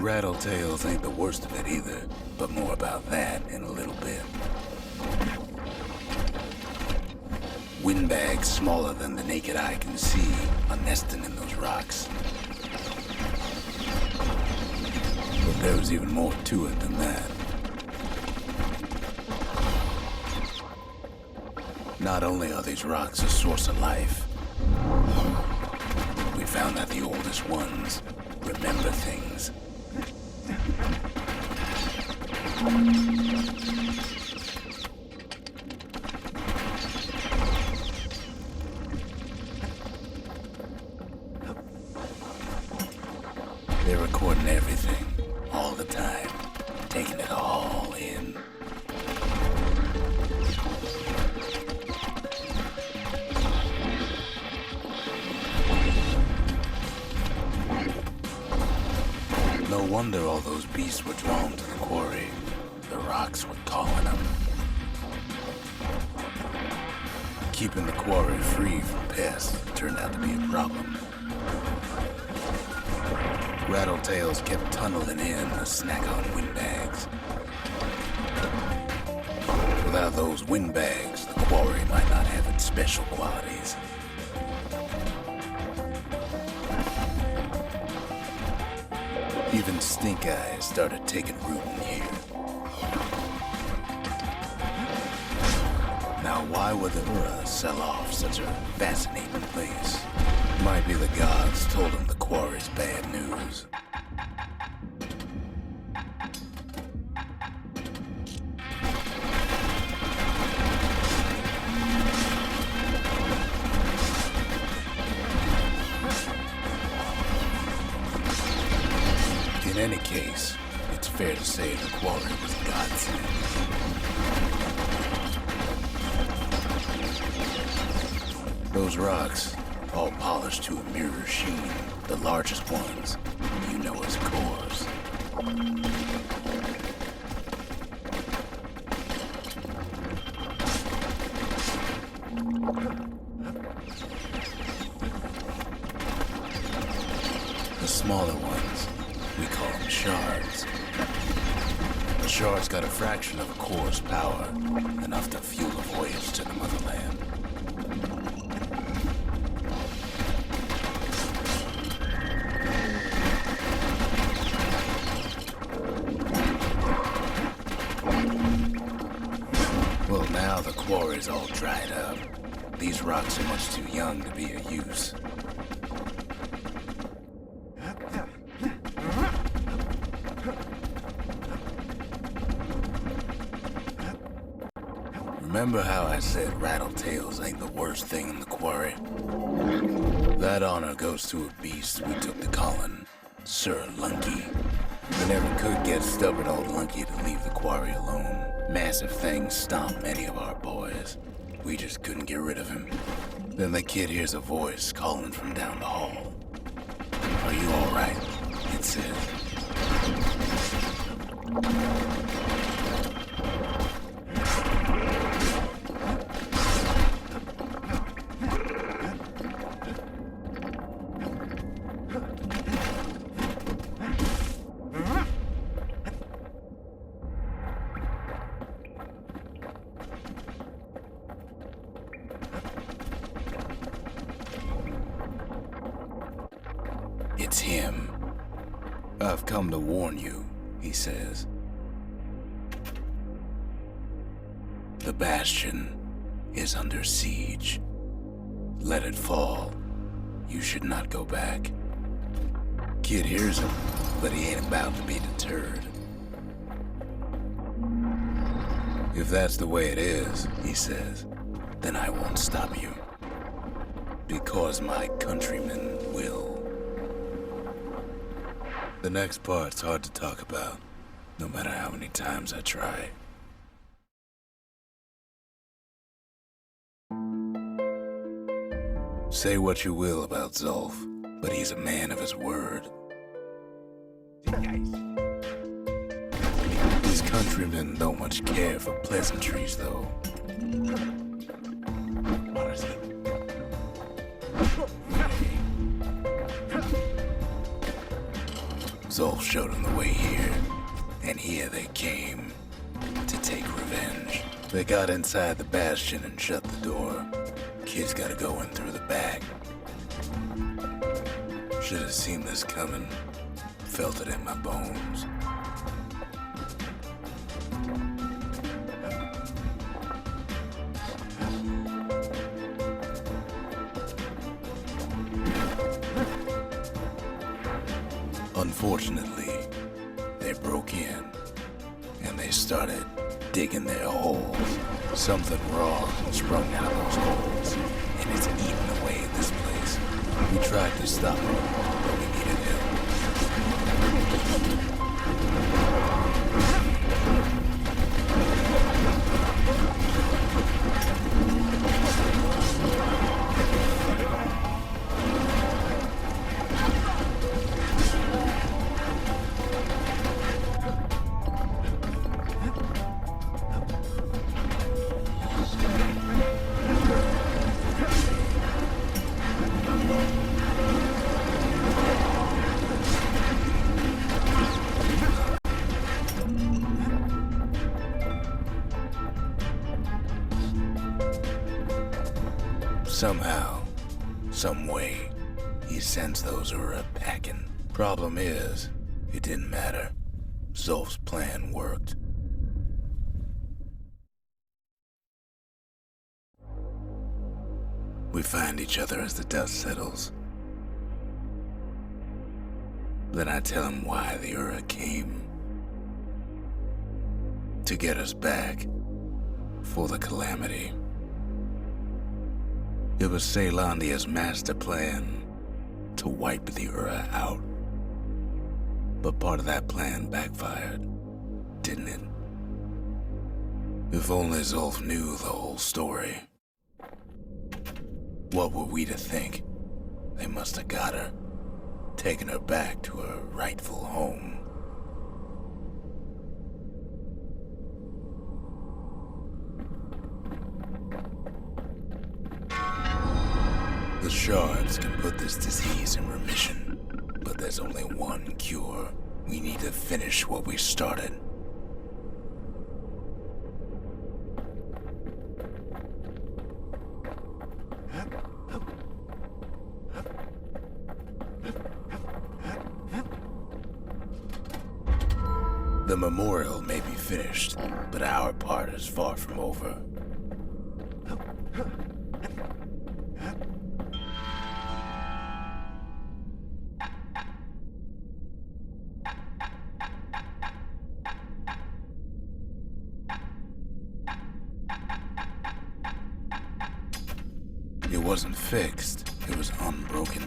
Rattletails ain't the worst of it either, but more about that in a little bit. Windbags smaller than the naked eye can see are nesting in those rocks. But there's even more to it than that. Not only are these rocks a source of life, we found that the oldest ones remember things. They're recording everything, all the time, taking it all in. No wonder all those beasts were drawn to the quarry. The rocks were calling them. Keeping the quarry free from pests turned out to be a problem. Rattletails kept tunneling in to snack on windbags. Without those windbags, the quarry might not have its special qualities. Even stink eyes started taking root in here. Now, why would the Ura sell off such a fascinating place? Might be the gods told them the quarry's bad news. In any case, it's fair to say the quarry was godsend. Those rocks, all polished to a mirror sheen, the largest ones, you know as cores. The smaller ones, we call them shards. A shard's got a fraction of a core's power, enough to fuel a voyage to the motherland. Well, now the quarry's all dried up. These rocks are much too young to be of use. Remember how I said Rattletails ain't the worst thing in the quarry? That honor goes to a beast we took to calling Sir Lunky. We never could get stubborn old Lunky to leave the quarry alone. Massive things stomped many of our boys. We just couldn't get rid of him. Then the kid hears a voice calling from down the hall. "Are you all right?" it said. It's him. "I've come to warn you," he says. "The Bastion is under siege. Let it fall. You should not go back." Kid hears him, but he ain't about to be deterred. "If that's the way it is," he says, "then I won't stop you. Because my countrymen will." The next part's hard to talk about, no matter how many times I try. Say what you will about Zulf, but he's a man of his word. His countrymen don't much care for pleasantries, though. Zolf showed them the way here, and here they came to take revenge. They got inside the Bastion and shut the door. Kid's gotta go in through the back. Should have seen this coming. Felt it in my bones. Unfortunately, they broke in, and they started digging their holes. Something wrong sprung out of those holes, and it's eating away at this place. We tried to stop it, but we needed help. Somehow, some way, he sends those Ura packing. Problem is, it didn't matter. Zolf's plan worked. We find each other as the dust settles. Then I tell him why the Ura came. To get us back for the calamity. It was Ceylandia's master plan to wipe the Ura out. But part of that plan backfired, didn't it? If only Zolf knew the whole story. What were we to think? They must have got her, taken her back to her rightful home. The shards can put this disease in remission, but there's only one cure. We need to finish what we started. The memorial may be finished, but our part is far from over. It wasn't fixed, it was unbroken.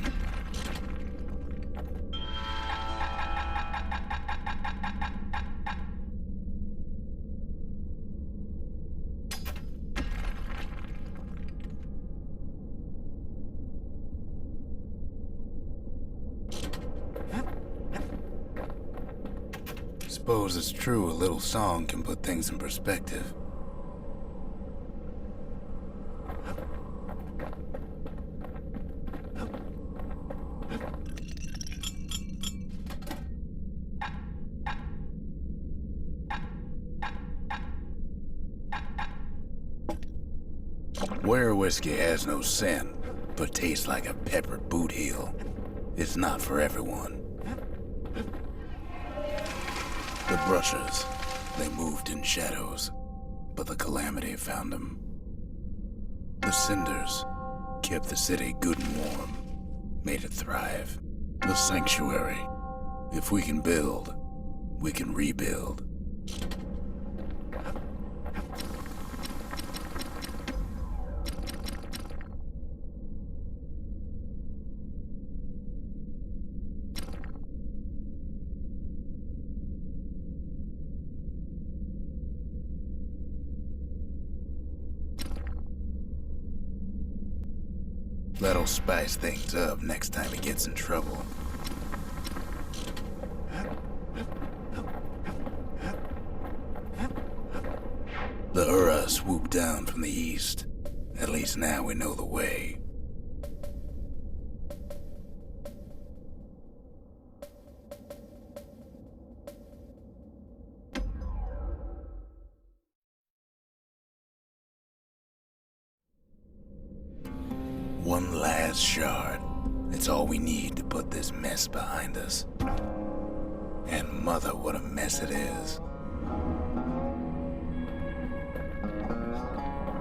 Suppose it's true a little song can put things in perspective. Where whiskey has no scent, but tastes like a peppered boot heel, it's not for everyone. The brushers, they moved in shadows, but the calamity found them. The cinders kept the city good and warm, made it thrive. The sanctuary, if we can build, we can rebuild. That'll spice things up next time he gets in trouble. The Ura swooped down from the east. At least now we know the way. . 'Cause One last shard. It's all we need to put this mess behind us. And mother, what a mess it is.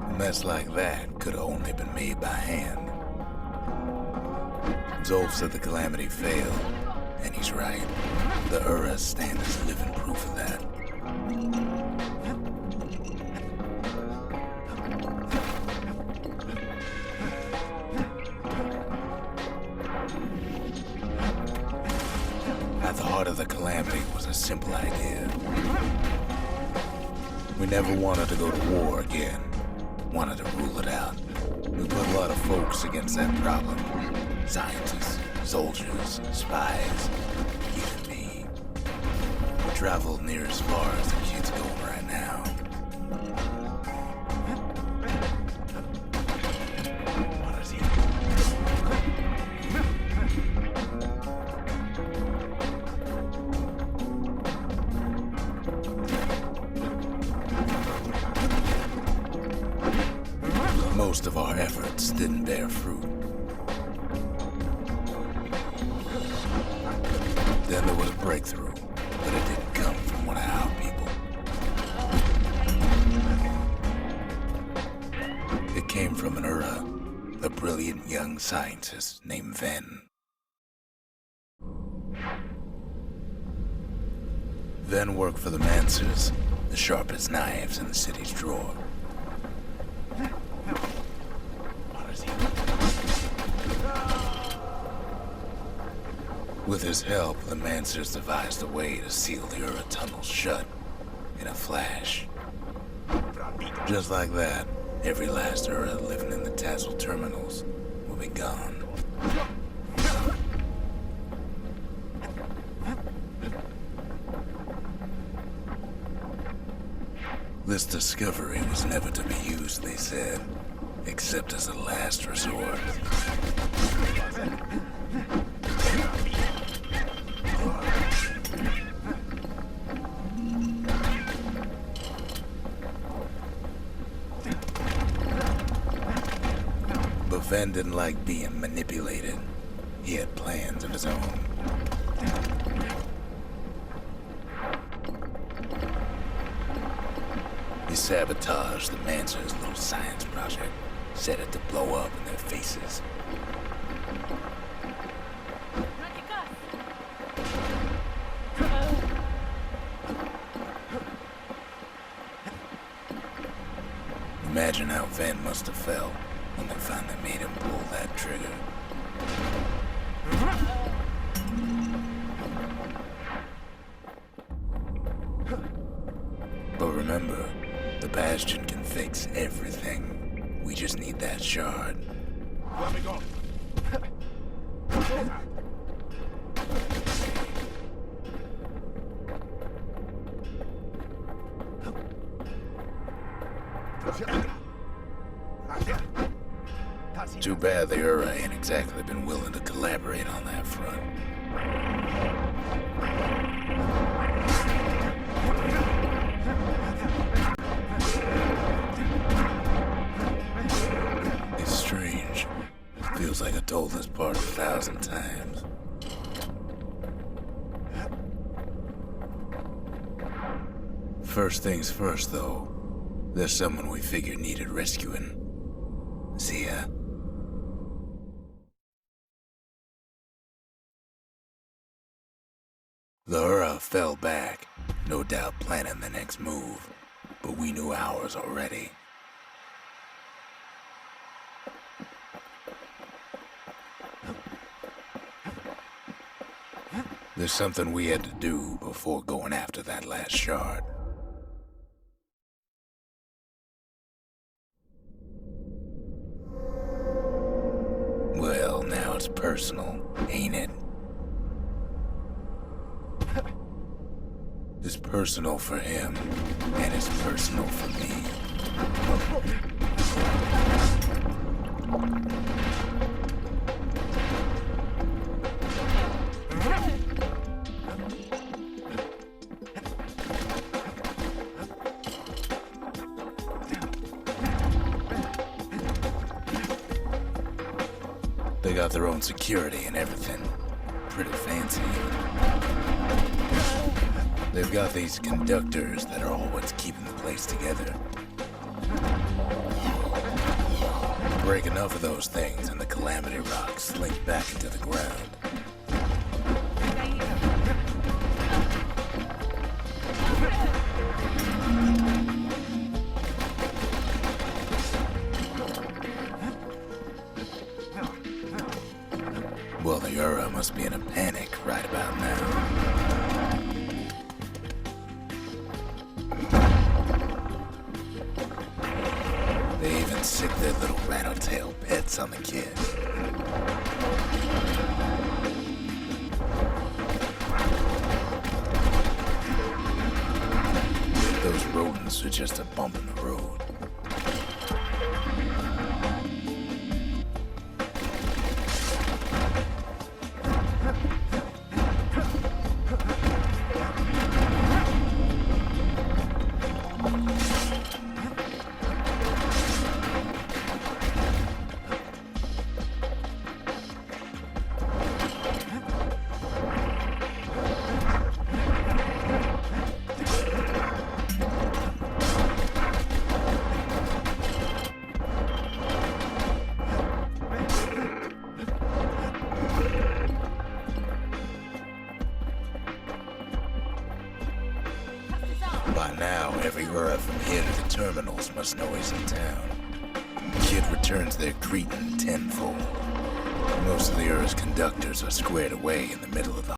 A mess like that could have only been made by hand. Zolf said the Calamity failed, and he's right. The Uras stand as living proof of that. At the heart of the Calamity was a simple idea. We never wanted to go to war again. Wanted to rule it out. We put a lot of folks against that problem. Scientists, soldiers, spies, even me. We traveled near as far as the kid's going right now. What is he? Most of our efforts didn't bear fruit. Then there was a breakthrough, but it didn't come from one of our people. It came from an Ura, a brilliant young scientist named Ven. Ven worked for the Mancers, the sharpest knives in the city's drawer. With his help, the Mancers devised a way to seal the Ura tunnels shut in a flash. Just like that, every last Ura living in the Tassel terminals will be gone. This discovery was never to be used, they said, except as a last resort. But Ven didn't like being manipulated. He had plans of his own. He sabotaged the Mancer's little science project, set it to blow up in their faces. Imagine how Ven must have felt when they finally made him pull that trigger. But remember, the Bastion can fix everything. We just need that shard. Let me go. Too bad the Ura ain't exactly been willing to collaborate on that front. It's strange. Feels like I told this part 1,000 times. First things first, though. There's someone we figured needed rescuing. See ya. The Ura fell back, no doubt planning the next move, but we knew ours already. There's something we had to do before going after that last shard. Well, now it's personal, ain't it? It's personal for him, and it's personal for me. They got their own security and everything. Pretty fancy. They've got these conductors that are all what's keeping the place together. Break enough of those things and the calamity rocks slink back into the ground. Well, the Ura must be in a panic right about now. They even sick their little rattletail pets on the kid. Those rodents are just a bump in the road. By now, every Ura from here to the terminals must know he's in town. The kid returns their greeting tenfold. Most of the Ura's conductors are squared away in the middle of the